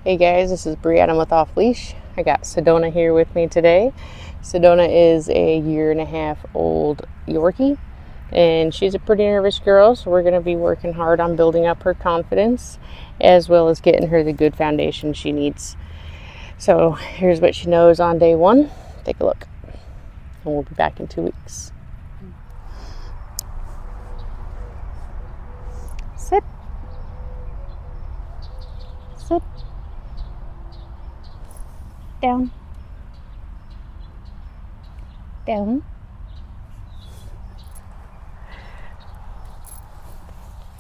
Hey guys, this is Brianna with Off Leash. I got Sedona here with me today. Sedona is a 1.5-year-old Yorkie, and she's a pretty nervous girl, so we're going to be working hard on building up her confidence as well as getting her the good foundation she needs. So here's what she knows on day 1. Take a look, and we'll be back in 2 weeks. Sit. Sit. Down. Down.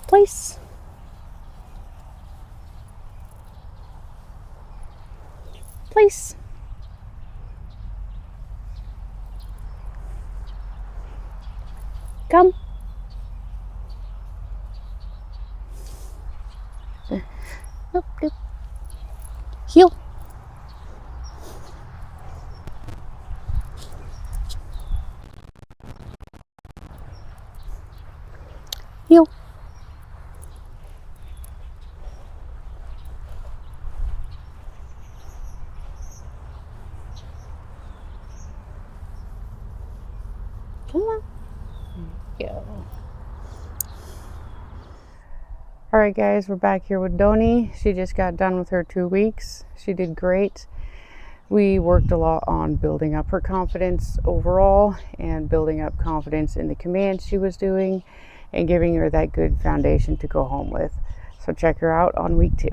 Place. Place. Come. Nope, nope. Heel. Heel. Come on. Go. Alright guys, we're back here with Doni. She just got done with her 2 weeks. She did great. We worked a lot on building up her confidence overall and building up confidence in the commands she was doing and giving her that good foundation to go home with. So check her out on week 2.